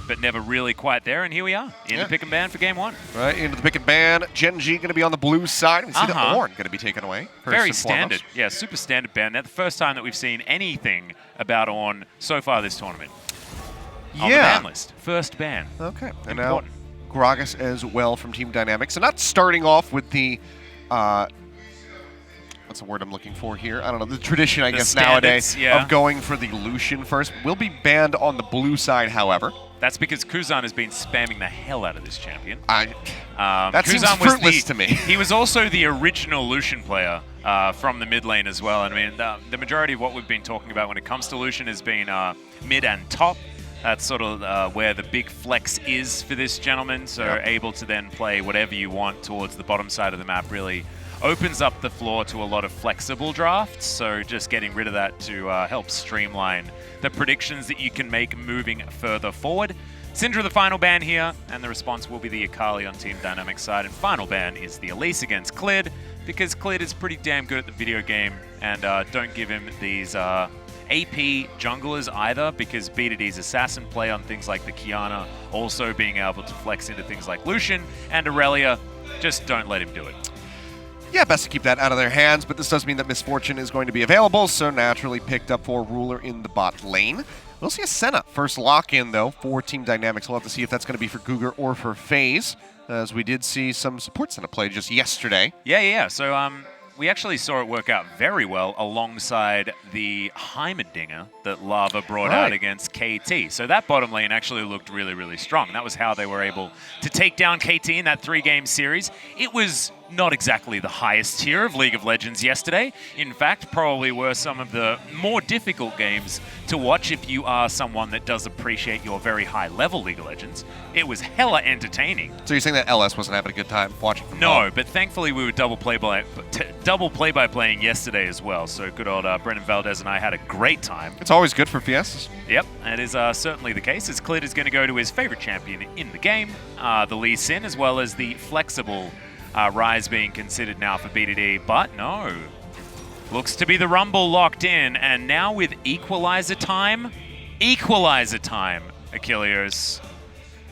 but never really quite there. And here we are in the pick and ban for game 1. Right, into the pick and ban. Gen.G going to be on the blue side. We see the Ornn going to be taken away. Very standard. Yeah, super standard ban. That's the first time that we've seen anything about Ornn so far this tournament. On the ban list. First ban. Okay. And now Gragas as well from Team Dynamics. So not starting off with the... what's the word I'm looking for here? I don't know. The tradition, I guess, nowadays of going for the Lucian first. Will be banned on the blue side, however. That's because Kuzan has been spamming the hell out of this champion. That seems fruitless to me. He was also the original Lucian player from the mid lane as well. I mean, the majority of what we've been talking about when it comes to Lucian has been mid and top. That's sort of where the big flex is for this gentleman. So able to then play whatever you want towards the bottom side of the map really opens up the floor to a lot of flexible drafts, so just getting rid of that to help streamline the predictions that you can make moving further forward. Syndra the final ban here, and the response will be the Akali on Team Dynamics side, and final ban is the Elise against Clid, because Clid is pretty damn good at the video game, and don't give him these AP junglers either, because B2D's assassin play on things like the Kiana, also being able to flex into things like Lucian and Aurelia, just don't let him do it. Yeah, best to keep that out of their hands, but this does mean that Misfortune is going to be available, so naturally picked up for Ruler in the bot lane. We'll see a Senna first lock-in, though, for Team Dynamics. We'll have to see if that's going to be for Cougar or for FaZe, as we did see some support Senna play just yesterday. Yeah. So we actually saw it work out very well alongside the Heimerdinger that Lava brought out against KT. So that bottom lane actually looked really, really strong. That was how they were able to take down KT in that 3-game series. It was not exactly the highest tier of League of Legends yesterday. In fact, probably were some of the more difficult games to watch if you are someone that does appreciate your very high-level League of Legends. It was hella entertaining. So you're saying that LS wasn't having a good time watching from No, but thankfully we were double play-by-playing yesterday as well. So good old Brendan Valdez and I had a great time. It's always good for Fiestas. Yep, that is certainly the case, as Clid is going to go to his favorite champion in the game, the Lee Sin, as well as the flexible Rise being considered now for B2D, but no. Looks to be the Rumble locked in, and now with Equalizer time, Achilles.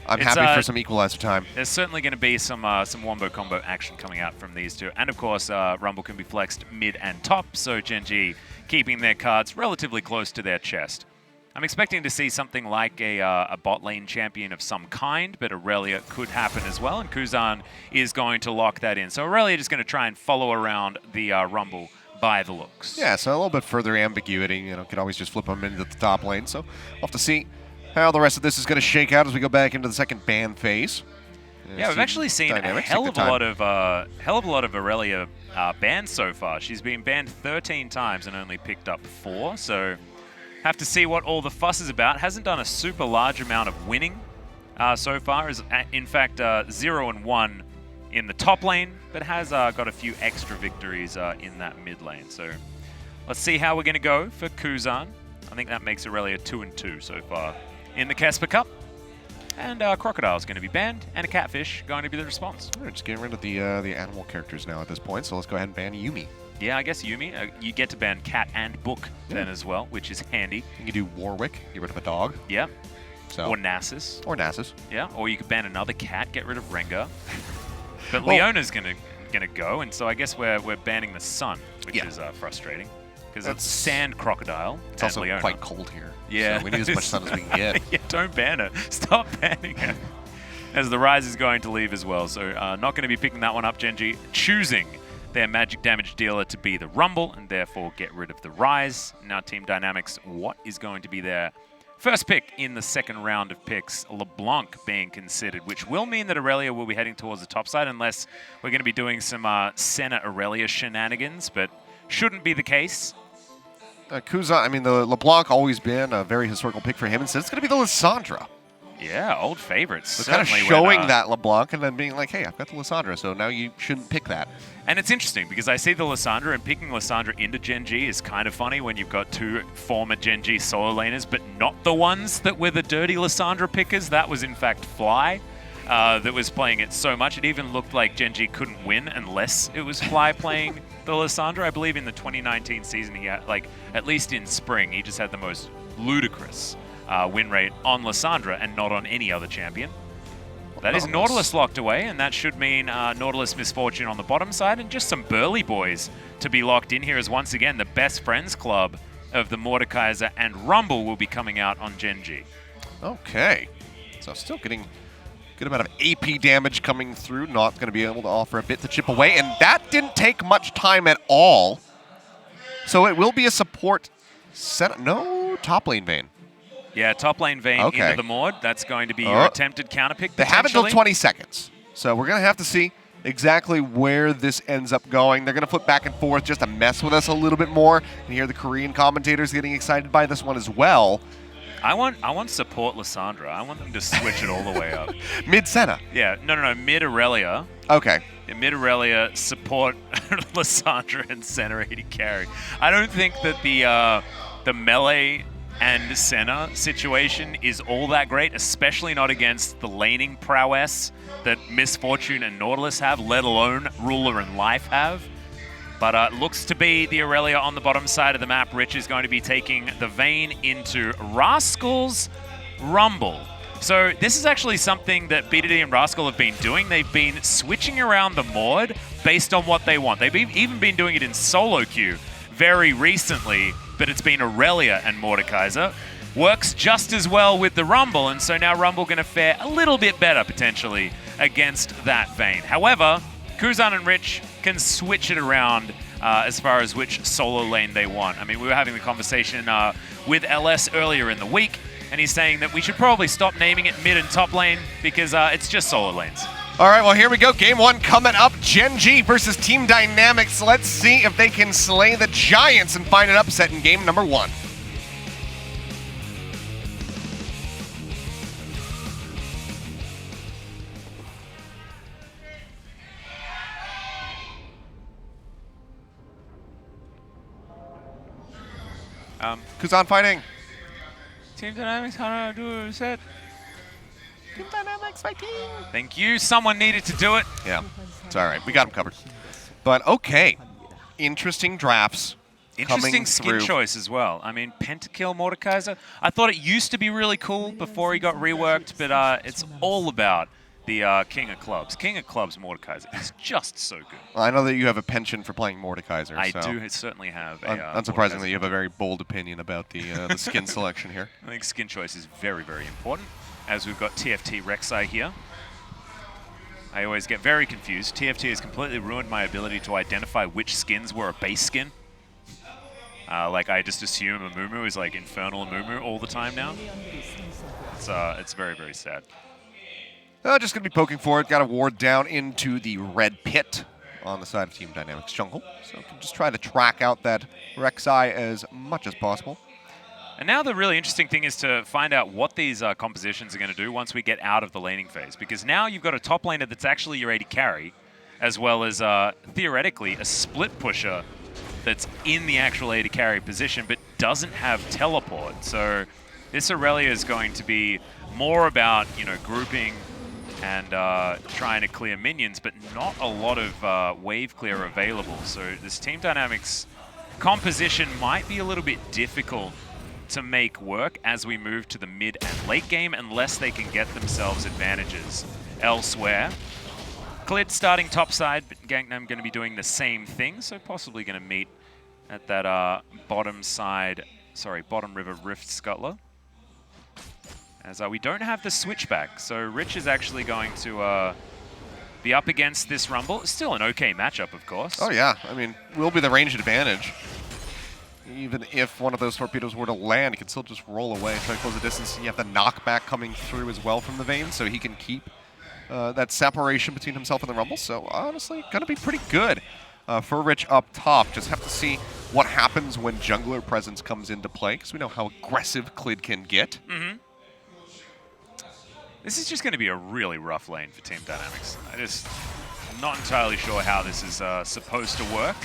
I'm happy for some Equalizer time. There's certainly going to be some wombo combo action coming out from these two, and of course Rumble can be flexed mid and top, so Gen.G keeping their cards relatively close to their chest. I'm expecting to see something like a bot lane champion of some kind, but Aurelia could happen as well, and Kuzan is going to lock that in. So Aurelia just going to try and follow around the Rumble by the looks. Yeah, so a little bit further ambiguity. You know, can always just flip them into the top lane. So we'll have to see how the rest of this is going to shake out as we go back into the second ban phase. Yeah, we've actually seen a hell of a lot of Aurelia bans so far. She's been banned 13 times and only picked up 4, so have to see what all the fuss is about. Hasn't done a super large amount of winning so far. Is in fact 0-1 in the top lane, but has got a few extra victories in that mid lane. So let's see how we're going to go for Kuzan. I think that makes Aurelia 2-2 so far in the KeSPA Cup. And Crocodile's going to be banned, and a Catfish going to be the response. We're just getting rid of the animal characters now at this point, so let's go ahead and ban Yuumi. Yeah, I guess Yuumi. You get to ban Cat and Book then as well, which is handy. You can do Warwick, get rid of a dog. Yeah. So. Or Nasus. Or Nasus. Yeah, or you could ban another cat, get rid of Rengar. But Leona's gonna go, and so I guess we're banning the Sun, which is frustrating. Because it's Sand Crocodile. It's also Leona. quite cold here. Yeah. So we need as much sun as we can get. Yeah, don't ban her. Stop banning her. As the Rise is going to leave as well. So not going to be picking that one up, Gen.G. Choosing their magic damage dealer to be the Rumble, and therefore get rid of the Rise. Now Team Dynamics, what is going to be their first pick in the second round of picks? LeBlanc being considered, which will mean that Aurelia will be heading towards the top side, unless we're going to be doing some Senna Aurelia shenanigans, but shouldn't be the case. Kuzan, I mean, the LeBlanc always been a very historical pick for him, and so it's going to be the Lissandra. Yeah, old favorites. So kind of showing that LeBlanc and then being like, hey, I've got the Lissandra, so now you shouldn't pick that. And it's interesting because I see the Lissandra, and picking Lissandra into Gen.G is kind of funny when you've got two former Gen.G solo laners, but not the ones that were the dirty Lissandra pickers. That was in fact Fly. That was playing it so much. It even looked like Gen.G couldn't win unless it was Fly playing the Lissandra. I believe in the 2019 season, he had, like, at least in spring, he just had the most ludicrous win rate on Lissandra and not on any other champion. That is Nice. Nautilus locked away, and that should mean Nautilus Misfortune on the bottom side, and just some burly boys to be locked in here as once again the best friends club of the Mordekaiser and Rumble will be coming out on Gen.G. Okay. So still getting a good amount of AP damage coming through. Not going to be able to offer a bit to chip away, and that didn't take much time at all. So it will be a support set. No, top lane Vayne. Yeah, top lane Vayne Okay. into the Mord. That's going to be your attempted counterpick. They have until potentially. 20 seconds. So we're going to have to see exactly where this ends up going. They're going to flip back and forth just to mess with us a little bit more. And hear the Korean commentators getting excited by this one as well. I want support Lissandra. I want them to switch it all the way up. Mid Senna. Yeah, no, mid Aurelia. Okay. Mid Aurelia, support Lissandra and Senna AD carry. I don't think that the melee and Senna situation is all that great, especially not against the laning prowess that Misfortune and Nautilus have, let alone Ruler and Life have. But looks to be the Aurelia on the bottom side of the map. Rich is going to be taking the Vayne into Rascal's Rumble. So this is actually something that BDD and Rascal have been doing. They've been switching around the Mord based on what they want. They've even been doing it in solo queue very recently, but it's been Aurelia and Mordekaiser. Works just as well with the Rumble, and so now Rumble going to fare a little bit better, potentially, against that Vayne. However, Kuzan and Rich can switch it around as far as which solo lane they want. I mean, we were having the conversation with LS earlier in the week, and he's saying that we should probably stop naming it mid and top lane because it's just solo lanes. All right, well, here we go. Game one coming up. Gen.G versus Team Dynamics. Let's see if they can slay the Giants and find an upset in game number one. Kuzan fighting. Team Dynamics, how do a set? Team Dynamics fighting. Thank you. Someone needed to do it. Yeah, it's all right. We got him covered. But okay, interesting drafts. Interesting skin choice as well. I mean, Pentakill Mordekaiser. I thought it used to be really cool before he got reworked, but it's all about the King of Clubs. King of Clubs Mordekaiser is just so good. Well, I know that you have a penchant for playing Mordekaiser. I so do certainly have a unsurprisingly, Mordekaiser. you have a very bold opinion about the skin selection here. I think skin choice is very, very important, as we've got TFT Rek'Sai here. I always get very confused. TFT has completely ruined my ability to identify which skins were a base skin. Like, I just assume Amumu is like Infernal Amumu all the time now. It's very, very sad. Just going to be poking forward. Got a ward down into the red pit on the side of Team Dynamics jungle. So can just try to track out that Rek'Sai as much as possible. And now the really interesting thing is to find out what these compositions are going to do once we get out of the laning phase. Because now you've got a top laner that's actually your AD carry, as well as theoretically a split pusher that's in the actual AD carry position but doesn't have teleport. So this Aurelia is going to be more about, you know, grouping and trying to clear minions, but not a lot of wave clear available. So this Team Dynamics composition might be a little bit difficult to make work as we move to the mid and late game, unless they can get themselves advantages elsewhere. Klid starting top side, but Gangnam going to be doing the same thing, so possibly going to meet at that bottom river Rift Scuttler. As we don't have the switchback, so Rich is actually going to be up against this Rumble. Still an okay matchup, of course. Oh yeah, I mean, will be the range advantage. Even if one of those torpedoes were to land, he can still just roll away, try to close the distance. You have the knockback coming through as well from the Vayne, so he can keep that separation between himself and the Rumble. So honestly, gonna be pretty good for Rich up top. Just have to see what happens when jungler presence comes into play, because we know how aggressive Klid can get. Mm-hmm. This is just going to be a really rough lane for Team Dynamics. I'm not entirely sure how this is supposed to work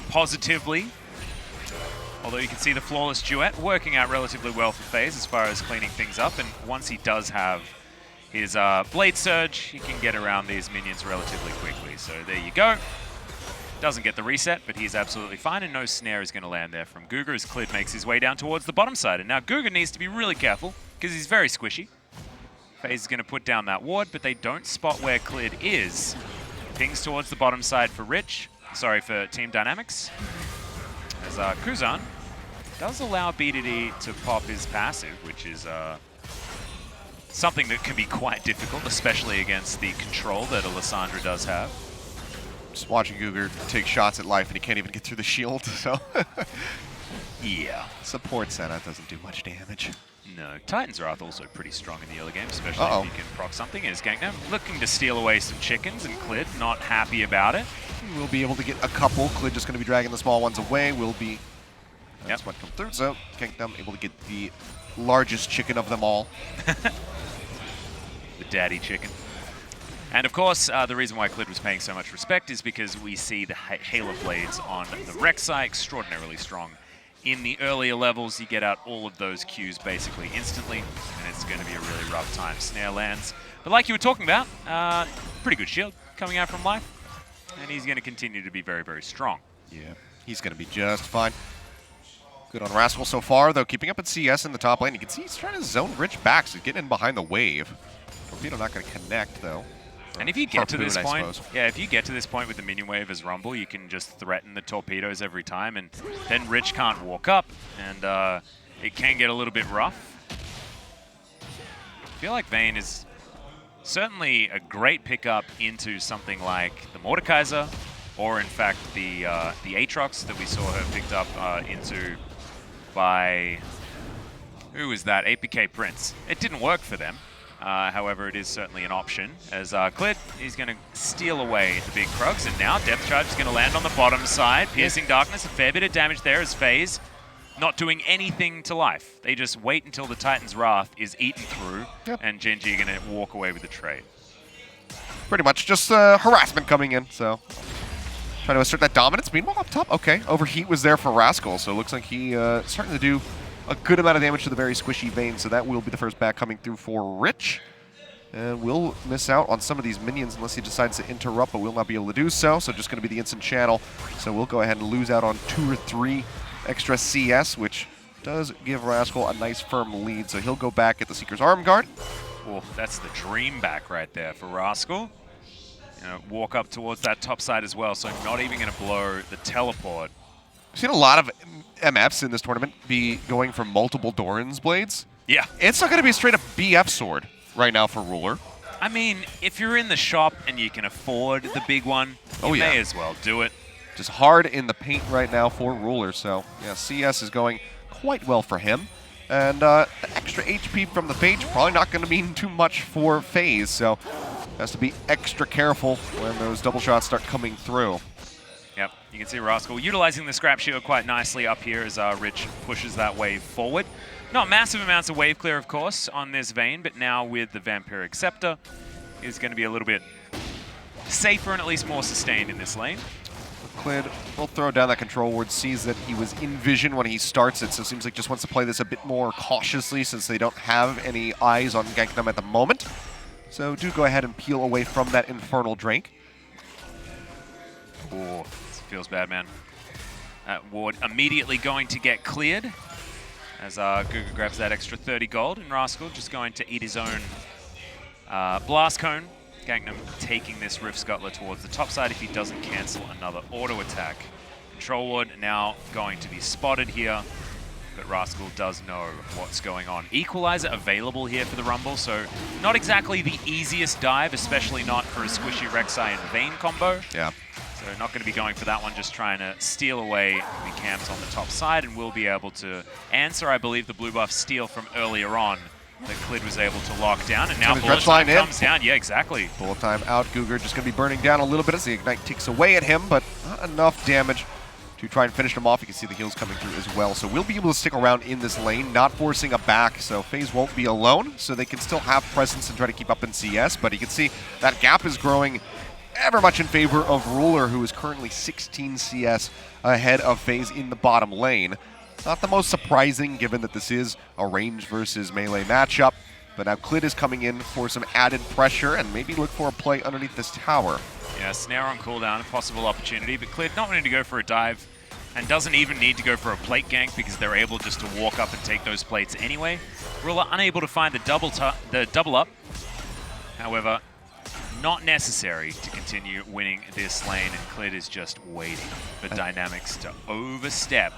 positively. Although you can see the Flawless Duet working out relatively well for FaZe as far as cleaning things up. And once he does have his Blade Surge, he can get around these minions relatively quickly. So there you go. Doesn't get the reset, but he's absolutely fine, and no snare is going to land there from Guga as Clid makes his way down towards the bottom side. And now Guga needs to be really careful because he's very squishy. FaZe is going to put down that ward, but they don't spot where Clid is. Pings towards the bottom side for for Team Dynamics. As Kuzan does allow BDD to pop his passive, which is something that can be quite difficult, especially against the control that Alessandra does have. Just watching Guga take shots at life and he can't even get through the shield, so... yeah. Support Senna doesn't do much damage. No. Titan's Wrath also pretty strong in the early game, especially if you can proc something. Is Gangnam looking to steal away some chickens, and Clid not happy about it. We'll be able to get a couple. Clid just going to be dragging the small ones away. Will be... That's what comes through, so Gangnam able to get the largest chicken of them all. The daddy chicken. And of course, the reason why Clid was paying so much respect is because we see the Halo Blades on the Rek'Sai extraordinarily strong. In the earlier levels, you get out all of those Qs basically instantly, and it's going to be a really rough time. Snare lands. But like you were talking about, pretty good shield coming out from Life, and he's going to continue to be very, very strong. Yeah, he's going to be just fine. Good on Rascal so far, though, keeping up in CS in the top lane. You can see he's trying to zone Rich back, so he's getting in behind the wave. Torpedo not going to connect, though. And if you get to this point, if you get to this point with the minion wave as Rumble, you can just threaten the torpedoes every time, and then Rich can't walk up, and it can get a little bit rough. I feel like Vayne is certainly a great pickup into something like the Mordekaiser, or in fact the Aatrox that we saw her picked up into by, who was that? APK Prince. It didn't work for them. However, it is certainly an option, as Clid is going to steal away the big Krugs, and now Depth Charge is going to land on the bottom side. Piercing Darkness, a fair bit of damage there as FaZe not doing anything to Life. They just wait until the Titan's Wrath is eaten through, and Gen.G going to walk away with the trade. Pretty much just harassment coming in, so trying to assert that dominance. Meanwhile, up top, okay, Overheat was there for Rascal, so it looks like he starting to do a good amount of damage to the very squishy Vayne, so that will be the first back coming through for Rich. And we'll miss out on some of these minions unless he decides to interrupt, but we'll not be able to do so. So just going to be the instant channel. So we'll go ahead and lose out on 2 or 3 extra CS, which does give Rascal a nice firm lead. So he'll go back at the Seeker's Arm Guard. Oh, that's the dream back right there for Rascal. You know, walk up towards that top side as well, so not even going to blow the teleport. We've seen a lot of MFs in this tournament be going for multiple Doran's blades. Yeah. It's not going to be a straight up BF sword right now for Ruler. I mean, if you're in the shop and you can afford the big one, you may as well do it. Just hard in the paint right now for Ruler, so yeah, CS is going quite well for him. And the extra HP from the Phage probably not going to mean too much for FaZe, so has to be extra careful when those double shots start coming through. Yep, you can see Rascal utilizing the scrap shield quite nicely up here as Rich pushes that wave forward. Not massive amounts of wave clear, of course, on this Vayne, but now with the Vampiric Scepter, is going to be a little bit safer and at least more sustained in this lane. Clid will throw down that control ward, sees that he was in vision when he starts it, so it seems like just wants to play this a bit more cautiously since they don't have any eyes on Gangnam at the moment. So do go ahead and peel away from that Infernal Drake. Oh, this feels bad, man. That ward immediately going to get cleared as Guga grabs that extra 30 gold, and Rascal just going to eat his own Blast Cone. Gangnam taking this Rift Scuttler towards the top side if he doesn't cancel another auto attack. Control ward now going to be spotted here, but Rascal does know what's going on. Equalizer available here for the Rumble, so not exactly the easiest dive, especially not for a squishy Rek'Sai and Vayne combo. Yeah. So not going to be going for that one, just trying to steal away the camps on the top side, and will be able to answer, I believe, the blue buff steal from earlier on that Clid was able to lock down, and now Bullet Time comes down. Yeah, exactly. Bullet Time out. Guga just going to be burning down a little bit as the Ignite ticks away at him, but not enough damage to try and finish him off. You can see the heals coming through as well. So we'll be able to stick around in this lane, not forcing a back, so FaZe won't be alone, so they can still have presence and try to keep up in CS, but you can see that gap is growing ever much in favor of Ruler, who is currently 16 CS ahead of FaZe in the bottom lane. Not the most surprising, given that this is a range versus melee matchup. But now Klid is coming in for some added pressure and maybe look for a play underneath this tower. Yeah, Snare on cooldown, a possible opportunity, but Klid not wanting to go for a dive and doesn't even need to go for a plate gank because they're able just to walk up and take those plates anyway. Ruler unable to find the double up. However, not necessary to continue winning this lane, and Klid is just waiting for DYNamix to overstep.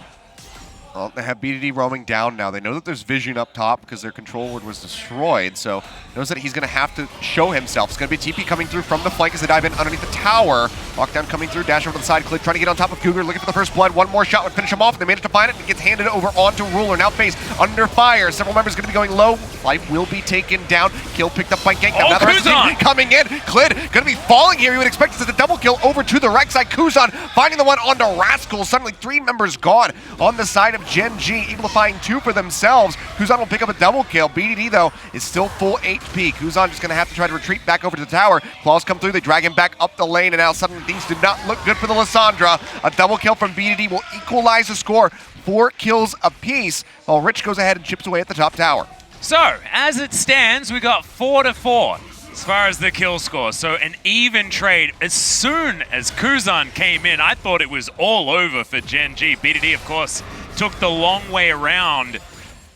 Well, they have BDD roaming down now. They know that there's vision up top because their control ward was destroyed, so knows that he's going to have to show himself. It's going to be TP coming through from the flank as they dive in underneath the tower. Lockdown coming through, dash over to the side. Klid trying to get on top of Cougar, looking for the first blood. One more shot would finish him off. They managed to find it, and it gets handed over onto Ruler. Now Face under fire. Several members going to be going low. Life will be taken down. Kill picked up by Genk. Now the rest of the team coming in. Klid going to be falling here. You would expect this as a double kill over to the right side. Kuzan finding the one onto Rascal. Suddenly 3 members gone on the side of Gen.G, able to find 2 for themselves. Kuzan will pick up a double kill. BDD, though, is still full HP. Kuzan just going to have to try to retreat back over to the tower. Claws come through. They drag him back up the lane, and now suddenly things do not look good for the Lissandra. A double kill from BDD will equalize the score. 4 kills apiece, while Rich goes ahead and chips away at the top tower. So, as it stands, we got 4-4 as far as the kill score. So an even trade. As soon as Kuzan came in, I thought it was all over for Gen.G. BDD, of course, took the long way around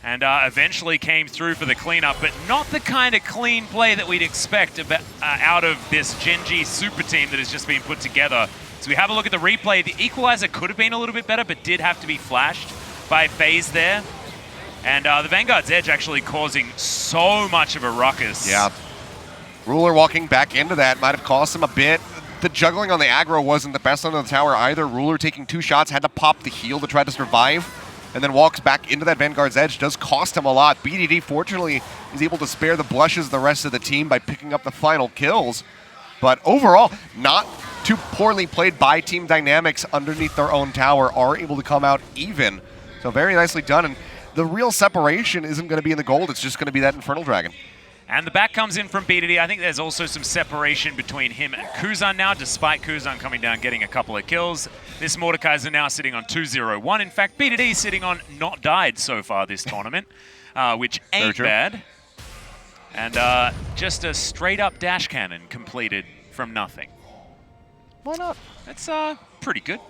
and eventually came through for the cleanup, but not the kind of clean play that we'd expect out of this Gen.G super team that has just been put together. So we have a look at the replay. The equalizer could have been a little bit better, but did have to be flashed by FaZe there. And the Vanguard's Edge actually causing so much of a ruckus. Yeah. Ruler walking back into that might have cost him a bit. The juggling on the aggro wasn't the best under the tower either. Ruler taking 2 shots, had to pop the heal to try to survive, and then walks back into that Vanguard's Edge. Does cost him a lot. BDD, fortunately, is able to spare the blushes of the rest of the team by picking up the final kills. But overall, not too poorly played by Team DYNamix underneath their own tower, are able to come out even. So very nicely done. And the real separation isn't going to be in the gold. It's just going to be that Infernal Dragon. And the back comes in from BDD. I think there's also some separation between him and Kuzan now, despite Kuzan coming down getting a couple of kills. This Mordekaiser now sitting on 2-0-1. In fact, BDD sitting on not died so far this tournament, which ain't bad. And just a straight-up dash cannon completed from nothing. Why not? That's pretty good.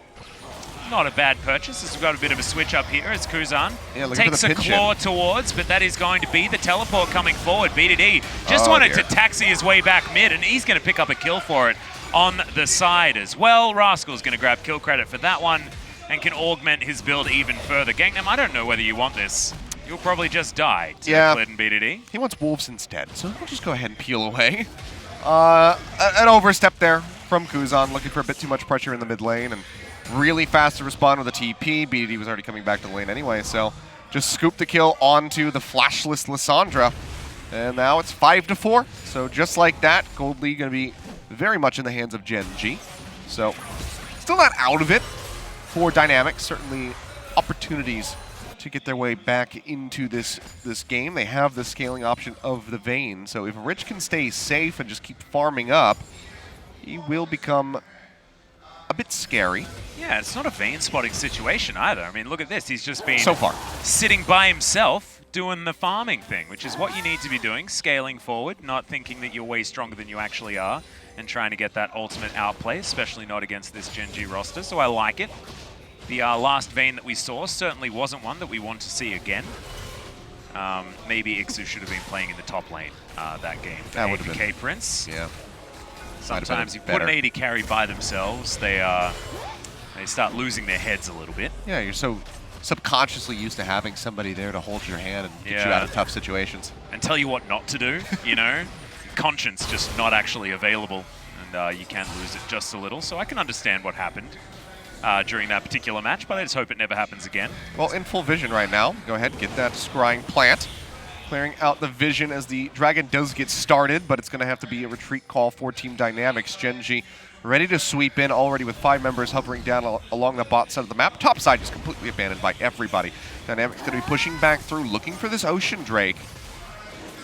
Not a bad purchase, as we've got a bit of a switch up here as Kuzan takes a claw towards, but that is going to be the teleport coming forward. BDD just wanted to taxi his way back mid, and he's going to pick up a kill for it on the side as well. Rascal's going to grab kill credit for that one and can augment his build even further. Gangnam, I don't know whether you want this. You'll probably just die to Klid and BDD. He wants Wolves instead, so we'll just go ahead and peel away. An overstep there from Kuzan, looking for a bit too much pressure in the mid lane, and really fast to respond with a TP. BDD was already coming back to the lane anyway, so just scoop the kill onto the flashless Lissandra. And now it's 5-4. So just like that, Gold League going to be very much in the hands of Gen.G. So still not out of it for DYNamix. Certainly opportunities to get their way back into this game. They have the scaling option of the Vayne. So if Rich can stay safe and just keep farming up, he will become a bit scary. Yeah, it's not a Vayne spotting situation either. I mean, look at this. He's just been so far sitting by himself doing the farming thing, which is what you need to be doing, scaling forward, not thinking that you're way stronger than you actually are, and trying to get that ultimate outplay, especially not against this Gen.G roster. So I like it. The last Vayne that we saw certainly wasn't one that we want to see again. Maybe Ixu should have been playing in the top lane that game. That would have been Prince. Yeah. Sometimes you put an AD carry by themselves, they start losing their heads a little bit. Yeah, you're so subconsciously used to having somebody there to hold your hand and get you out of tough situations. And tell you what not to do, you know? Conscience just not actually available, and you can lose it just a little. So I can understand what happened during that particular match, but I just hope it never happens again. Well, in full vision right now. Go ahead and get that scrying plant. Clearing out the vision as the Dragon does get started, but it's going to have to be a retreat call for Team DYNamix. Gen.G ready to sweep in already with 5 members hovering down along the bot side of the map. Top side is completely abandoned by everybody. DYNamix going to be pushing back through, looking for this Ocean Drake.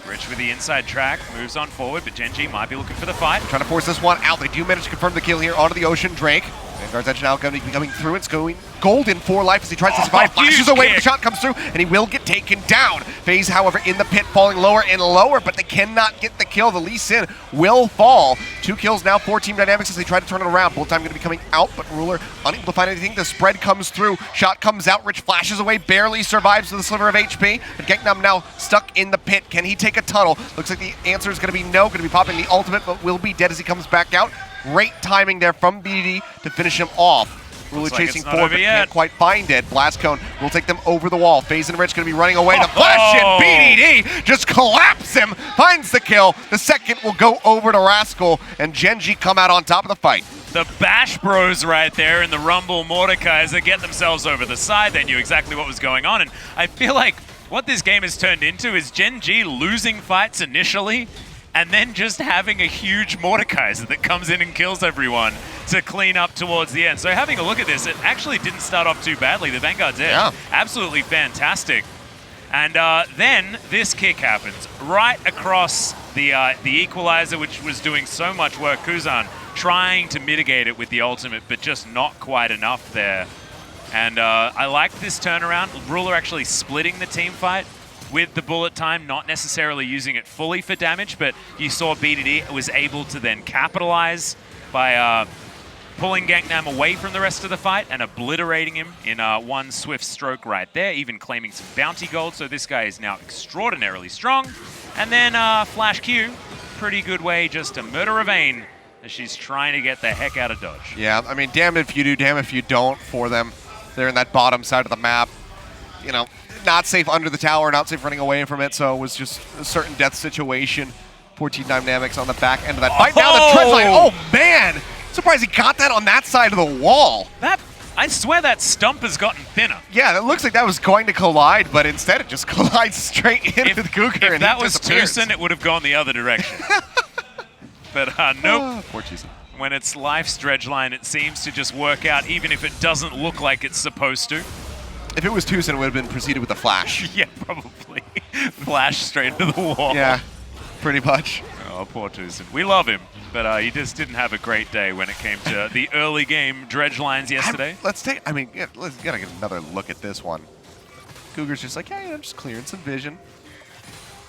Rich with the inside track, moves on forward, but Gen.G might be looking for the fight. Trying to force this one out. They do manage to confirm the kill here onto the Ocean Drake. Vanguard's Edge now going to be coming through. It's going golden for life as he tries to survive. Flashes huge away, kick. the shot comes through, and he will get taken down. FaZe, however, in the pit, falling lower and lower, but they cannot get the kill. The Lee Sin will fall. 2 kills now for Team Dynamics as they try to turn it around. Bullet time going to be coming out, but Ruler unable to find anything. The spread comes through. Shot comes out. Rich flashes away, barely survives with a sliver of HP. But Gangnam now stuck in the pit. Can he take a tunnel? Looks like the answer is going to be no. Going to be popping the ultimate, but will be dead as he comes back out. Great timing there from BDD to finish him off. Ruler chasing forward, but can't quite find it. Blast Cone will take them over the wall. FaZe and Rich going to be running away. The flash and BDD just collapse him, finds the kill. The second will go over to Rascal, and Gen.G come out on top of the fight. The Bash Bros right there in the Rumble Mordekaiser get themselves over the side. They knew exactly what was going on, and I feel like what this game has turned into is Gen.G losing fights initially, and then just having a huge Mordekaiser that comes in and kills everyone to clean up towards the end. So having a look at this, it actually didn't start off too badly. The Vanguard's Edge, absolutely fantastic. And then this kick happens right across the equalizer, which was doing so much work. Kuzan trying to mitigate it with the ultimate, but just not quite enough there. And I like this turnaround. Ruler actually splitting the team fight with the bullet time, not necessarily using it fully for damage, but you saw BDD was able to then capitalize by pulling Gangnam away from the rest of the fight and obliterating him in one swift stroke right there, even claiming some bounty gold. So this guy is now extraordinarily strong. And then Flash Q, pretty good way just to murder a Vayne as she's trying to get the heck out of dodge. Yeah, I mean, damn if you do, damn if you don't for them. They're in that bottom side of the map. You know, not safe under the tower, not safe running away from it, so it was just a certain death situation for Team Dynamics on the back end of that fight. Now the trench line, oh man! Surprised he got that on that side of the wall. I swear that stump has gotten thinner. Yeah, it looks like that was going to collide, but instead it just collides straight in with Cougar. If that was Tucson, it would have gone the other direction. But nope. Poor Tucson. When it's Life's dredge line, it seems to just work out, even if it doesn't look like it's supposed to. If it was Tucson, it would have been preceded with a flash. Yeah, probably. Flash straight into the wall. Yeah, pretty much. Oh, poor Tucson. We love him, but he just didn't have a great day when it came to the early game dredge lines yesterday. Let's gotta get another look at this one. Cougar's just like, hey, I'm just clearing some vision.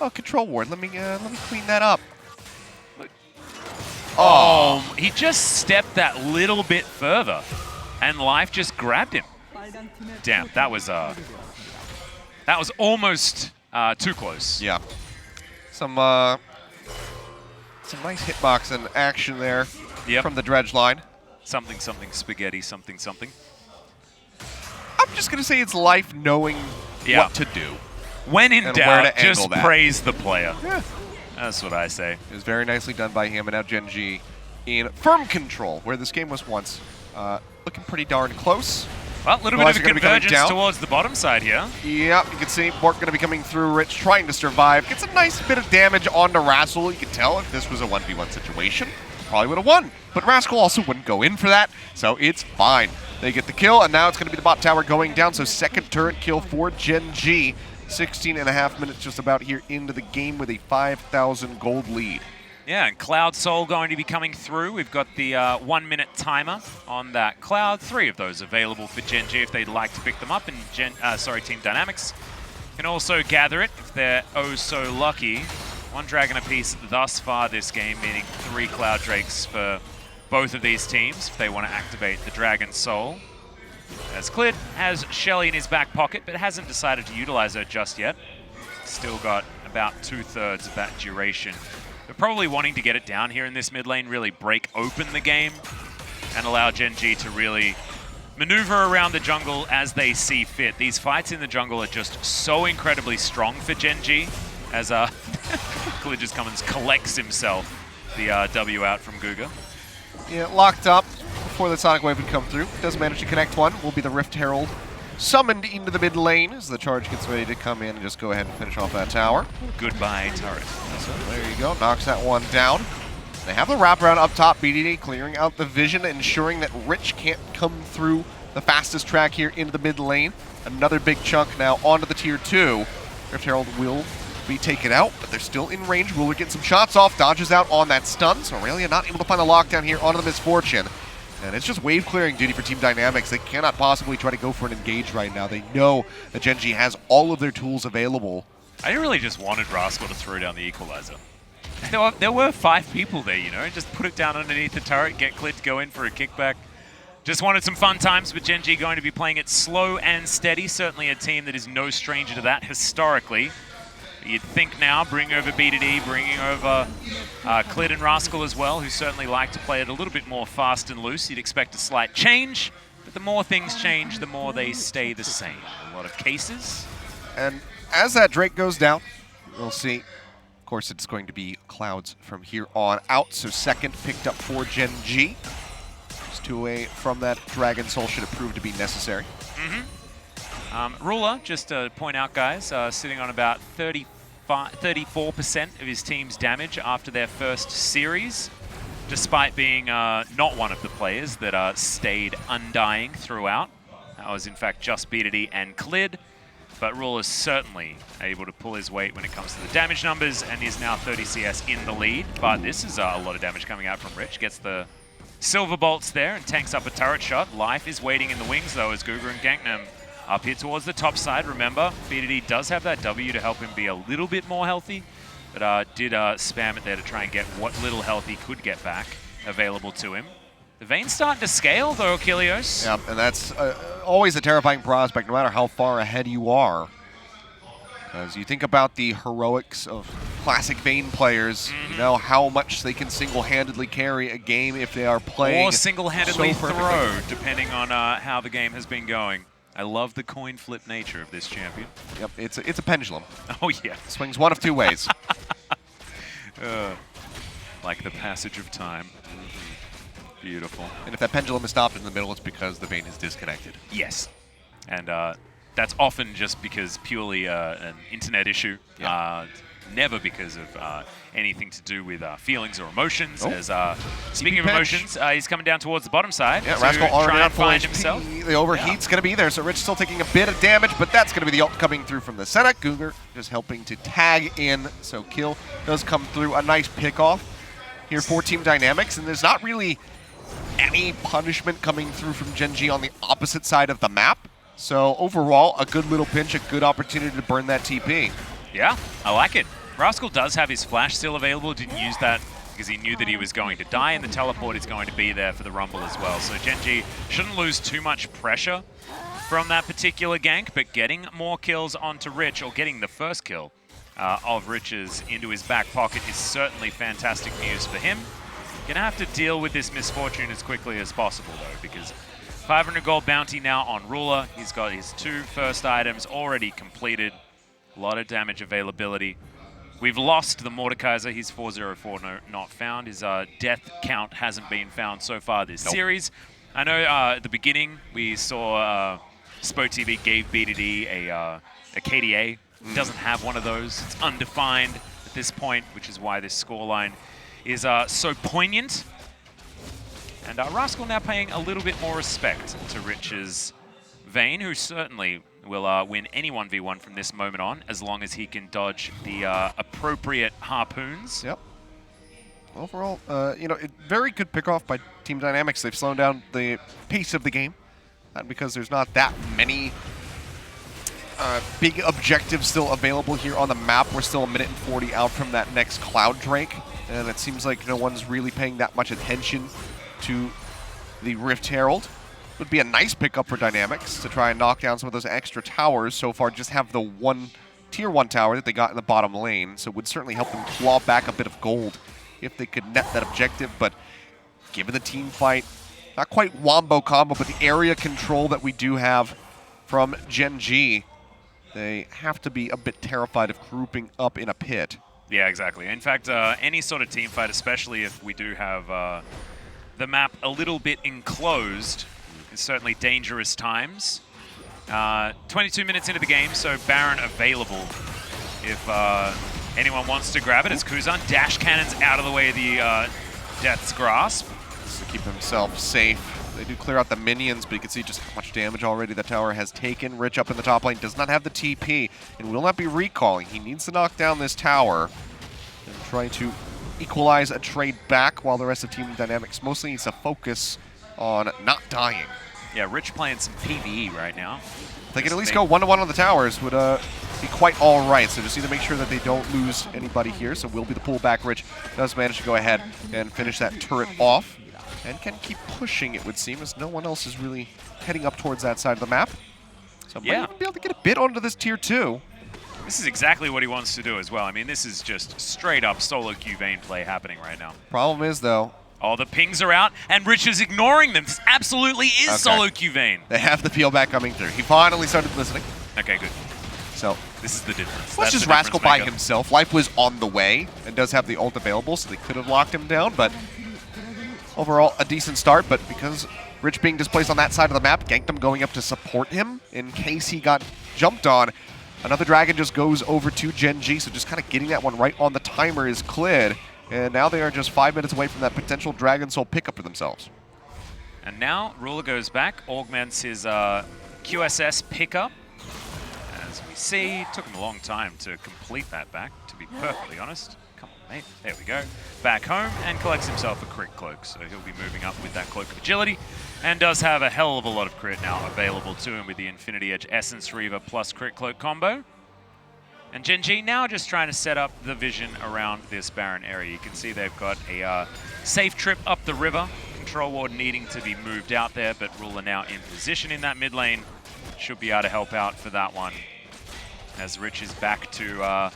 Oh, control ward. Let me clean that up. Oh, he just stepped that little bit further, and Life just grabbed him. Damn, that was almost too close. Yeah. Some nice hitbox and action there from the dredge line. Something, something, spaghetti, something, something. I'm just going to say it's Life knowing what to do. When in doubt, just praise the player. Yeah. That's what I say. It was very nicely done by him, and now Gen.G in firm control, where this game was once looking pretty darn close. Well, a little bit of a convergence towards the bottom side here. Yep, you can see Bork going to be coming through. Rich trying to survive. Gets a nice bit of damage onto Rascal. You can tell if this was a 1v1 situation, probably would have won. But Rascal also wouldn't go in for that, so it's fine. They get the kill, and now it's going to be the bot tower going down, so second turret kill for Gen.G. 16.5 minutes just about here into the game with a 5,000 gold lead. Yeah, and Cloud Soul going to be coming through. We've got the 1-minute timer on that Cloud. 3 of those available for Gen.G if they'd like to pick them up. And Team Dynamics can also gather it if they're oh so lucky. 1 Dragon apiece thus far this game, meaning 3 Cloud Drakes for both of these teams if they want to activate the Dragon Soul. As Clid has Shelly in his back pocket, but hasn't decided to utilize her just yet. Still got about 2/3 of that duration. They're probably wanting to get it down here in this mid lane, really break open the game, and allow Gen.G to really maneuver around the jungle as they see fit. These fights in the jungle are just so incredibly strong for Gen.G, as Clid just comes and collects himself the W out from Guga. Yeah, locked up before the Sonic Wave would come through. Does manage to connect one. Will be the Rift Herald summoned into the mid lane as the charge gets ready to come in and just go ahead and finish off that tower. Goodbye, turret. So there you go. Knocks that one down. They have the wraparound up top. BDD clearing out the vision, ensuring that Rich can't come through the fastest track here into the mid lane. Another big chunk now onto the tier 2. Rift Herald will be taken out, but they're still in range. Ruler getting some shots off, dodges out on that stun. So Aurelia not able to find the lockdown here onto the Misfortune. And it's just wave clearing duty for Team Dynamics. They cannot possibly try to go for an engage right now. They know that Gen.G has all of their tools available. I really just wanted Rascal to throw down the equalizer. There were 5 people there, you know, just put it down underneath the turret, get Clit to go in for a kickback. Just wanted some fun times with Gen.G going to be playing it slow and steady. Certainly a team that is no stranger to that historically. You'd think now, bring over B2D, bringing over Clit and Rascal as well, who certainly like to play it a little bit more fast and loose. You'd expect a slight change, but the more things change, the more they stay the same in a lot of cases. And as that Drake goes down, we'll see. Of course, it's going to be Clouds from here on out, so second picked up for Gen.G. Just 2 away from that Dragon Soul should it prove to be necessary. Ruler, just to point out, guys, sitting on about 34% of his team's damage after their first series, despite being not one of the players that stayed undying throughout. That was, in fact, just B2D and Clid. But Ruler's certainly able to pull his weight when it comes to the damage numbers, and is now 30 CS in the lead. But this is a lot of damage coming out from Rich. Gets the silver bolts there and tanks up a turret shot. Life is waiting in the wings, though, as Guga and Gangnam up here towards the top side. Remember, B2D does have that W to help him be a little bit more healthy, but did spam it there to try and get what little health he could get back available to him. The Vayne's starting to scale, though, Achilleos. Yeah, and that's always a terrifying prospect, no matter how far ahead you are. Because you think about the heroics of classic Vayne players, you know how much they can single-handedly carry a game if they are playing or single-handedly so throw, depending on how the game has been going. I love the coin flip nature of this champion. Yep, it's a pendulum. Oh, yeah. It swings one of 2 ways. Like the passage of time. Beautiful. And if that pendulum is stopped in the middle, it's because the Vayne is disconnected. Yes. And that's often just because purely an internet issue. Yeah. Never because of anything to do with feelings or emotions. Oh. As speaking of emotions, he's coming down towards the bottom side. Yeah, to Rascal already try on and full find HP. himself. The overheat's going to be there, so Rich still taking a bit of damage, but that's going to be the ult coming through from the Senna. Gugar just helping to tag in, so kill does come through. A nice pickoff here for Team Dynamics, and there's not really any punishment coming through from Gen.G on the opposite side of the map. So overall, a good little pinch, a good opportunity to burn that TP. Yeah, I like it. Rascal does have his flash still available. Didn't use that because he knew that he was going to die, and the teleport is going to be there for the Rumble as well. So Gen.G shouldn't lose too much pressure from that particular gank, but getting more kills onto Rich, or getting the first kill of Rich's into his back pocket, is certainly fantastic news for him. Gonna have to deal with this misfortune as quickly as possible, though, because 500 gold bounty now on Ruler. He's got his 2 first items already completed. A lot of damage availability. We've lost the Mordekaiser. He's 404 not found. His death count hasn't been found so far this series. I know at the beginning we saw SpoTV gave B2D a KDA. Doesn't have one of those. It's undefined at this point, which is why this scoreline is so poignant. And Rascal now paying a little bit more respect to Rich's Vayne, who certainly will win any 1v1 from this moment on, as long as he can dodge the appropriate harpoons. Yep. Overall, you know, very good pickoff by Team Dynamics. They've slowed down the pace of the game, because there's not that many big objectives still available here on the map. We're still 1 minute and 40 out from that next Cloud Drake, and it seems like no one's really paying that much attention to the Rift Herald. Would be a nice pickup for Dynamics to try and knock down some of those extra towers. So far, just have the tier 1 tower that they got in the bottom lane, so it would certainly help them claw back a bit of gold if they could net that objective. But given the team fight, not quite wombo combo, but the area control that we do have from Gen.G, they have to be a bit terrified of grouping up in a pit. Yeah, exactly. In fact, any sort of team fight, especially if we do have the map a little bit enclosed, is certainly dangerous times. 22 minutes into the game, so Baron available if anyone wants to grab it. As Kuzan dash cannons out of the way of the Death's Grasp. Just to keep himself safe. They do clear out the minions, but you can see just how much damage already the tower has taken. Rich up in the top lane does not have the TP and will not be recalling. He needs to knock down this tower and try to equalize a trade back, while the rest of Team Dynamics mostly needs to focus on not dying. Yeah, Rich playing some PvE right now. They can at least go 1-1 on the towers would be quite all right. So just need to make sure that they don't lose anybody here. So will be the pullback. Rich does manage to go ahead and finish that turret off. And can keep pushing, it would seem, as no one else is really heading up towards that side of the map. So might even be able to get a bit onto this tier 2. This is exactly what he wants to do as well. I mean, this is just straight up solo queue Vayne play happening right now. Problem is, though, oh, the pings are out, and Rich is ignoring them. This absolutely is solo queue Vayne. They have the peel back coming through. He finally started listening. Okay, good. So this is the difference. Let's just Rascal by himself. Life was on the way and does have the ult available, so they could have locked him down, but overall, a decent start. But because Rich being displaced on that side of the map, Gankdom going up to support him in case he got jumped on. Another Dragon just goes over to Gen.G, so just kind of getting that one right on the timer is Clid. And now they are just 5 minutes away from that potential Dragon Soul pickup for themselves. And now Ruler goes back, augments his QSS pickup. As we see, it took him a long time to complete that back, to be perfectly honest. Come on, mate. There we go. Back home and collects himself a crit cloak. So he'll be moving up with that cloak of agility and does have a hell of a lot of crit now available to him with the Infinity Edge Essence Reaver plus crit cloak combo. And Gen.G now just trying to set up the vision around this Baron area. You can see they've got a safe trip up the river. Control Ward needing to be moved out there, but Ruler now in position in that mid lane. Should be able to help out for that one. As Rich is back to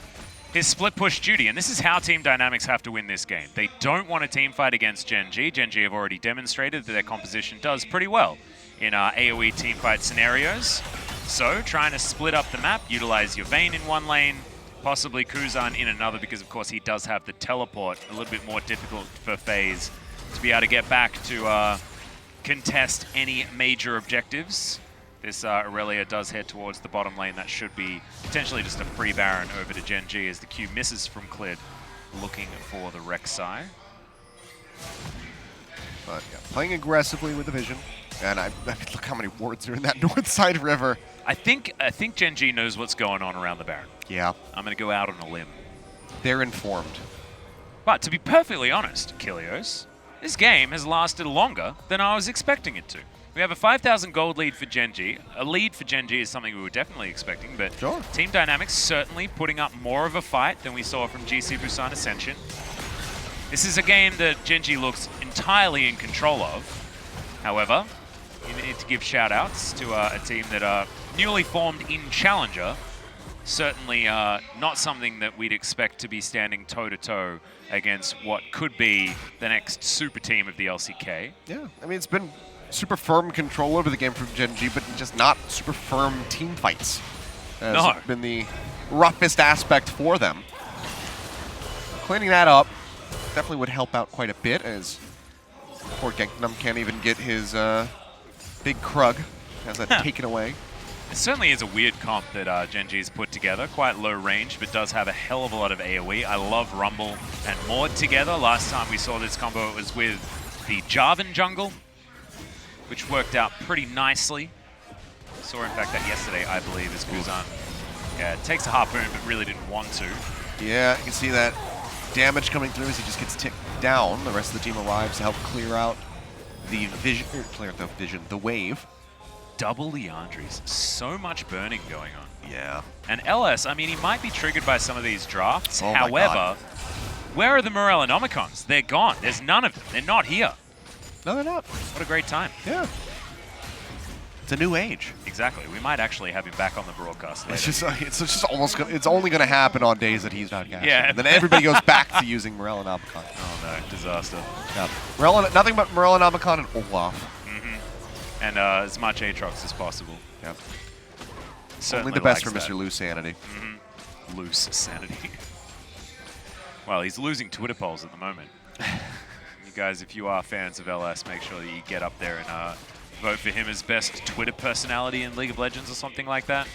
his split push duty. And this is how Team Dynamics have to win this game. They don't want a team fight against Gen.G. Gen.G have already demonstrated that their composition does pretty well in AoE team fight scenarios. So, trying to split up the map, utilize your Vayne in one lane, possibly Kuzan in another, because of course he does have the teleport. A little bit more difficult for FaZe to be able to get back to contest any major objectives. This Aurelia does head towards the bottom lane. That should be potentially just a free Baron over to Gen.G as the Q misses from Clid, looking for the Rek'Sai. But yeah, playing aggressively with the vision. And I mean, look how many wards are in that north side river. I think Gen.G knows what's going on around the Baron. Yeah. I'm going to go out on a limb. They're informed. But to be perfectly honest, Kilios, this game has lasted longer than I was expecting it to. We have a 5,000 gold lead for Gen.G. A lead for Gen.G is something we were definitely expecting, but sure. Team Dynamics certainly putting up more of a fight than we saw from GC Busan Ascension. This is a game that Gen.G looks entirely in control of. However, you need to give shout-outs to a team that are newly formed in Challenger. Certainly not something that we'd expect to be standing toe-to-toe against what could be the next super team of the LCK. Yeah, I mean, it's been super firm control over the game from Gen.G, but just not super firm team fights. It's been the roughest aspect for them. Cleaning that up definitely would help out quite a bit, as poor Gankdom can't even get his big Krug. Has that taken away. It certainly is a weird comp that Gen.G's put together. Quite low range, but does have a hell of a lot of AoE. I love Rumble and Maud together. Last time we saw this combo, it was with the Jarvan jungle, which worked out pretty nicely. Saw, in fact, that yesterday, I believe, as Kuzan takes a Harpoon, but really didn't want to. Yeah, you can see that damage coming through as he just gets ticked down. The rest of the team arrives to help clear out the the wave. Double Leandries. So much burning going on. Yeah. And LS, I mean, he might be triggered by some of these drafts. Oh However, where are the Morellonomicons? They're gone. There's none of them. They're not here. No, they're not. What a great time. Yeah. It's a new age. Exactly. We might actually have him back on the broadcast later. It's just almost gonna, it's only going to happen on days that he's not casting. Yeah. And then everybody goes back to using Morellonomicon. Oh no, disaster. Yeah. Nothing but Morellonomicon and Olaf. And as much Aatrox as possible. Yep. Certainly only the best for that. Mr. Loose Sanity. Loose Sanity. Well, he's losing Twitter polls at the moment. You guys, if you are fans of LS, make sure that you get up there and vote for him as best Twitter personality in League of Legends or something like that.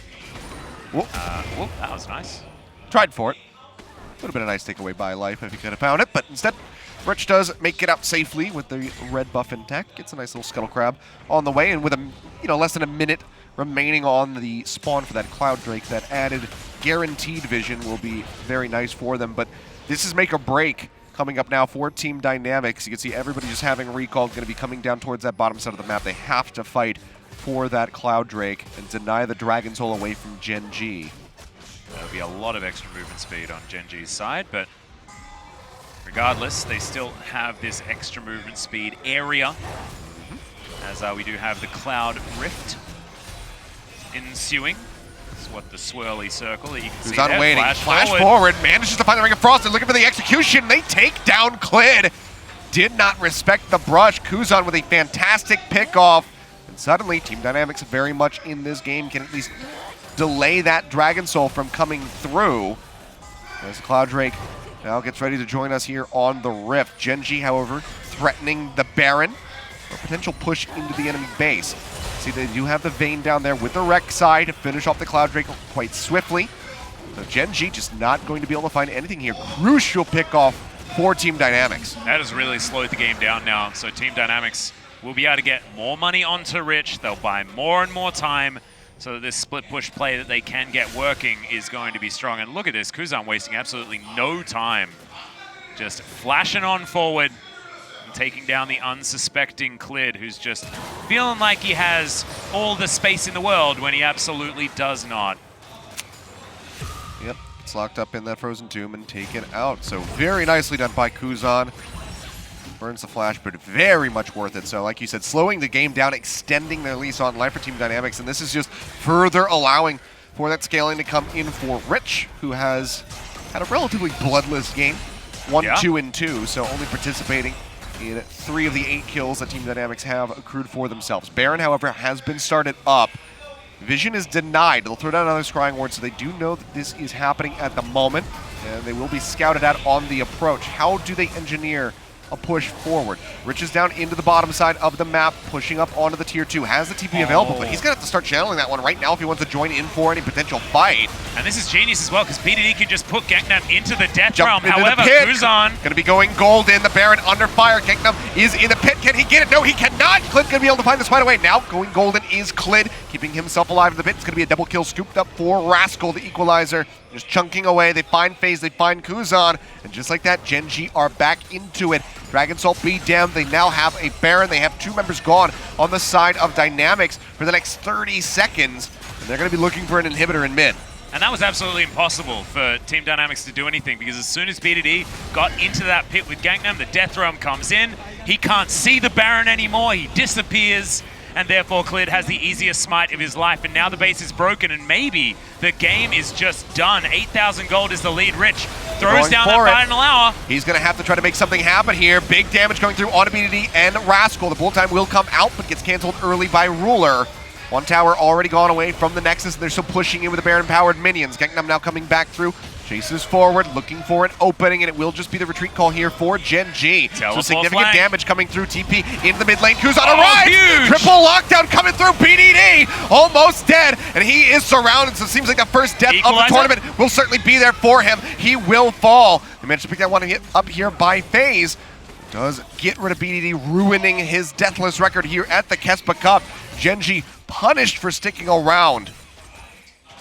Whoop. Whoop, that was nice. Tried for it. Would have been a nice takeaway by Life if he could have found it, but instead, Rich does make it out safely with the red buff intact. Gets a nice little Scuttle Crab on the way, and with less than a minute remaining on the spawn for that Cloud Drake, that added guaranteed vision will be very nice for them. But this is make or break coming up now for Team Dynamics. You can see everybody just having recall, going to be coming down towards that bottom side of the map. They have to fight for that Cloud Drake and deny the Dragon Soul away from Gen.G. There'll be a lot of extra movement speed on Gen.G's side, but regardless, they still have this extra movement speed area, as we do have the Cloud Rift ensuing. That's what the swirly circle that you can see there. Waiting. Flash forward, manages to find the Ring of Frost. They're looking for the execution. They take down Klid. Did not respect the brush. Kuzan with a fantastic pickoff. And suddenly, Team Dynamics very much in this game can at least delay that Dragon Soul from coming through. As Cloud Drake now gets ready to join us here on the Rift. Gen.G, however, threatening the Baron. A potential push into the enemy base. See, they do have the Vayne down there with the Rek'Sai to finish off the Cloud Drake quite swiftly. So Gen.G just not going to be able to find anything here. Crucial pickoff for Team Dynamics. That has really slowed the game down now. So Team Dynamics will be able to get more money onto Rich. They'll buy more and more time so that this split push play that they can get working is going to be strong. And look at this, Kuzan wasting absolutely no time. Just flashing on forward, taking down the unsuspecting Klid, who's just feeling like he has all the space in the world when he absolutely does not. Yep, it's locked up in that frozen tomb and taken out. So very nicely done by Kuzan. Burns the flash, but very much worth it. So like you said, slowing the game down, extending their lease on life for Team Dynamics, and this is just further allowing for that scaling to come in for Rich, who has had a relatively bloodless game. 1, 2, and 2, so only participating in 3 of the 8 kills that Team Dynamics have accrued for themselves. Baron, however, has been started up. Vision is denied. They'll throw down another Scrying Ward, so they do know that this is happening at the moment, and they will be scouted out on the approach. How do they engineer a push forward? Rich is down into the bottom side of the map, pushing up onto the tier 2. Has the TP available, but he's going to have to start channeling that one right now if he wants to join in for any potential fight. And this is genius as well, because BDD can just put Gangnam into the death realm. However, Kuzan going to be going golden. The Baron under fire. Gangnam is in the pit. Can he get it? No, he cannot. Klid going to be able to find this fight away. Now going golden is Klid, keeping himself alive in the pit. It's going to be a double kill scooped up for Rascal, the equalizer. Just chunking away. They find FaZe, they find Kuzan, and just like that, Gen.G are back into it. Dragon Soul be damned. They now have a Baron. They have 2 members gone on the side of Dynamics for the next 30 seconds, and they're going to be looking for an inhibitor in mid. And that was absolutely impossible for Team Dynamics to do anything, because as soon as BDD got into that pit with Gangnam, the Death Realm comes in. He can't see the Baron anymore. He disappears. And therefore, Klid has the easiest smite of his life. And now the base is broken, and maybe the game is just done. 8,000 gold is the lead. Rich throws down that final hour. He's going to have to try to make something happen here. Big damage going through onto BDD and Rascal. The bullet time will come out, but gets canceled early by Ruler. One tower already gone away from the Nexus, and they're still pushing in with the Baron-powered minions. Gangnam now coming back through. Chases forward, looking for an opening, and it will just be the retreat call here for Gen.G. So significant damage coming through. TP into the mid lane. Kuzan arrives! Huge. Triple lockdown coming through. BDD almost dead, and he is surrounded, so it seems like the first death of the tournament will certainly be there for him. He will fall. They managed to pick that one hit up here by FaZe. Does get rid of BDD, ruining his deathless record here at the KeSPA Cup. Gen.G punished for sticking around.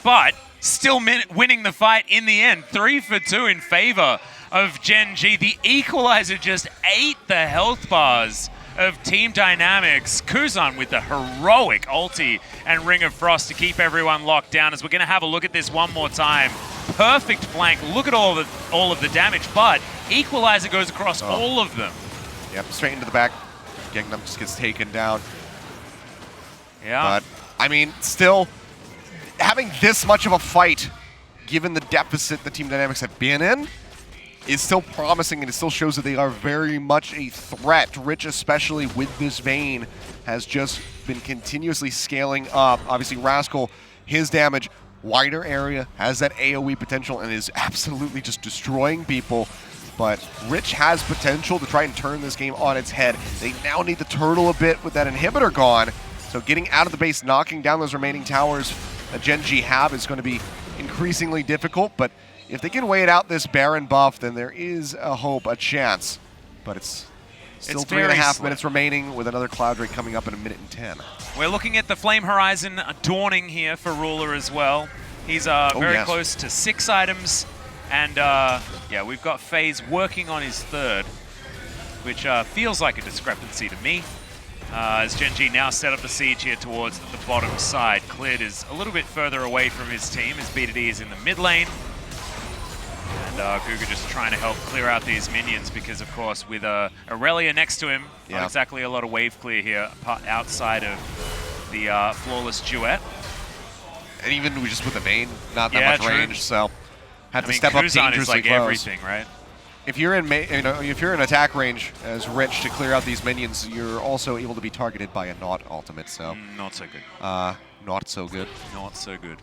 But still winning the fight in the end. 3 for 2 in favor of Gen.G. The equalizer just ate the health bars of Team Dynamics. Kuzan with the heroic ulti and Ring of Frost to keep everyone locked down, as we're going to have a look at this one more time. Perfect flank. Look at all of the damage, but equalizer goes across all of them. Yep, straight into the back. Gangnam just gets taken down. Yeah. But, I mean, still, having this much of a fight, given the deficit the Team Dynamics have been in, is still promising, and it still shows that they are very much a threat. Rich, especially with this Vayne, has just been continuously scaling up. Obviously, Rascal, his damage, wider area, has that AoE potential, and is absolutely just destroying people. But Rich has potential to try and turn this game on its head. They now need to turtle a bit with that inhibitor gone. So getting out of the base, knocking down those remaining towers that Gen.G have is going to be increasingly difficult. But if they can wait out this Baron buff, then there is a hope, a chance. But it's still 3.5 minutes remaining, with another Cloud Drake coming up in 1 minute and 10. We're looking at the Flame Horizon dawning here for Ruler as well. He's very close to 6 items And yeah, we've got FaZe working on his third, which feels like a discrepancy to me. As Gen.G now set up the siege here towards the bottom side. Cleared is a little bit further away from his team as BDD is in the mid lane. And Guga just trying to help clear out these minions because, of course, with Aurelia next to him, not exactly a lot of wave clear here outside of the flawless duet. And even just with the Vayne, not that much range, so had to step up dangerously is like close. Everything, right? If you're in, if you're in attack range as Rich to clear out these minions, you're also able to be targeted by a Not ultimate. So not so good. Not so good. Not so good.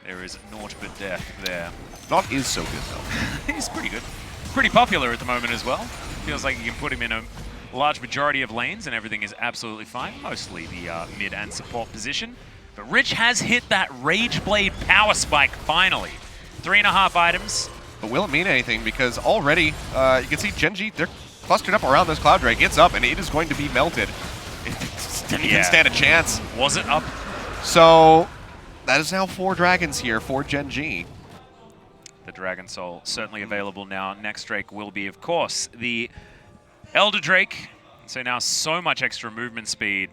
There is naught but death there. Not is so good though. He's pretty good. Pretty popular at the moment as well. Feels like you can put him in a large majority of lanes and everything is absolutely fine. Mostly the mid and support position. But Rich has hit that Rage Blade power spike finally. 3.5 items. But will it mean anything? Because already you can see Gen.G, they're clustered up around this Cloud Drake. It's up and it is going to be melted. It didn't even stand a chance. Was it up? So that is now 4 dragons here for Gen.G. The Dragon Soul certainly available now. Next Drake will be, of course, the Elder Drake. So now so much extra movement speed.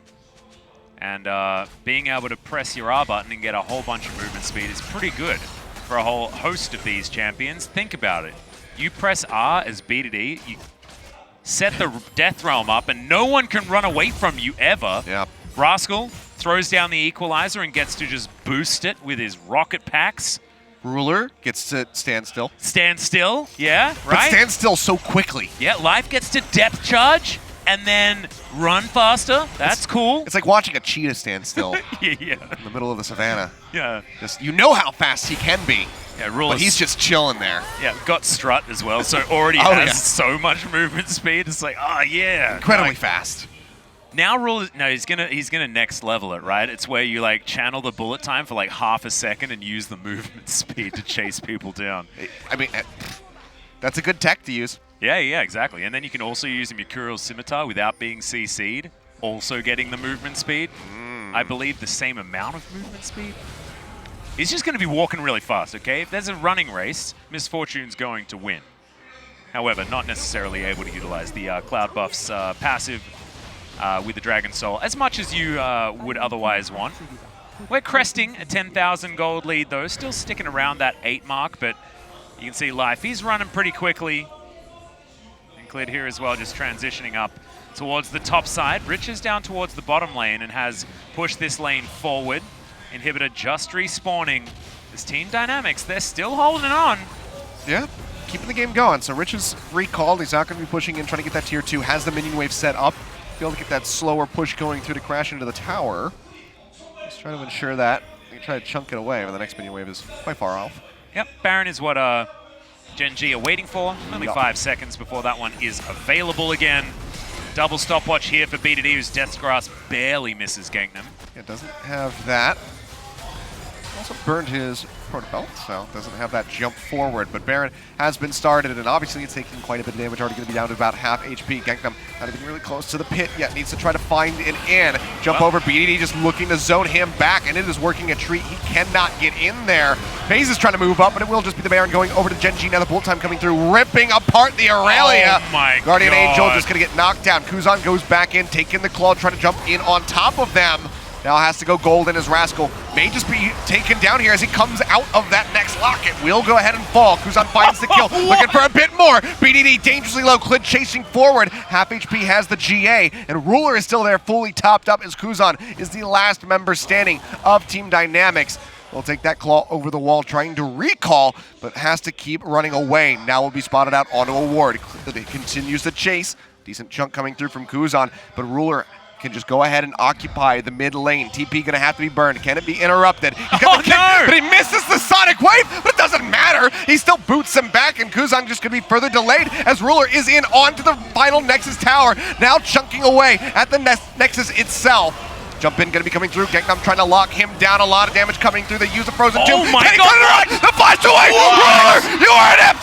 And being able to press your R button and get a whole bunch of movement speed is pretty good for a whole host of these champions. Think about it. You press R as BDD, you set the Death Realm up, and no one can run away from you ever. Yeah. Rascal throws down the Equalizer and gets to just boost it with his rocket packs. Ruler gets to stand still. Stand still, yeah, right? But stand still so quickly. Yeah, Life gets to depth charge and then run faster. That's cool. It's like watching a cheetah stand still yeah. in the middle of the savannah. Yeah. Just, you know how fast he can be. Yeah, Ruler. But he's just chilling there. Yeah, got strut as well, so already has so much movement speed. It's like, oh yeah. Incredibly fast. Now Ruler, no, he's gonna next level it, right? It's where you like channel the bullet time for like half a second and use the movement speed to chase people down. I mean, that's a good tech to use. Yeah, exactly. And then you can also use the Mercurial Scimitar without being CC'd, also getting the movement speed. I believe the same amount of movement speed. He's just going to be walking really fast, okay? If there's a running race, Misfortune's going to win. However, not necessarily able to utilize the Cloud Buff's passive with the Dragon Soul as much as you would otherwise want. We're cresting a 10,000 gold lead, though. Still sticking around that 8 mark, but you can see Life. He's running pretty quickly. Cleared here as well, just transitioning up towards the top side. Rich is down towards the bottom lane and has pushed this lane forward. Inhibitor just respawning. This Team Dynamics, they're still holding on. Yeah, keeping the game going. So Rich is recalled. He's not going to be pushing in, trying to get that tier 2. Has the minion wave set up. Be able to get that slower push going through to crash into the tower. He's trying to ensure that. He can try to chunk it away, but the next minion wave is quite far off. Yep, Baron is what Gen.G are waiting for. Only 5 seconds before that one is available again. Double stopwatch here for BDD, whose Death's Grasp barely misses Gangnam. It doesn't have that. Also burned his proto belt, so doesn't have that jump forward. But Baron has been started, and obviously it's taking quite a bit of damage. Already going to be down to about half HP. Gangnam not even really close to the pit yet. Needs to try to find an in. Jump over. BDD just looking to zone him back, and it is working a treat. He cannot get in there. FaZe is trying to move up, but it will just be the Baron going over to Gen.G. Now the bullet time coming through, ripping apart the Aurelia. Oh my Guardian God. Angel just going to get knocked down. Kuzan goes back in, taking the claw, trying to jump in on top of them. Now has to go golden as Rascal may just be taken down here as he comes out of that next locket. Will go ahead and fall. Kuzan finds the kill, looking for a bit more. BDD dangerously low, Clid chasing forward. Half HP has the GA, and Ruler is still there, fully topped up as Kuzan is the last member standing of Team Dynamics. Will take that claw over the wall, trying to recall, but has to keep running away. Now will be spotted out onto a ward. It continues the chase. Decent chunk coming through from Kuzan, but Ruler can just go ahead and occupy the mid lane. TP gonna have to be burned. Can it be interrupted? He's got the kick, but he misses the Sonic Wave, but it doesn't matter. He still boots him back, and Kuzan just gonna be further delayed as Ruler is in onto the final Nexus tower, now chunking away at the Nexus itself. Jump in, gonna be coming through. Gangnam trying to lock him down. A lot of damage coming through. They use the Frozen Tomb. Oh my God! The flash away! Ruler, you are an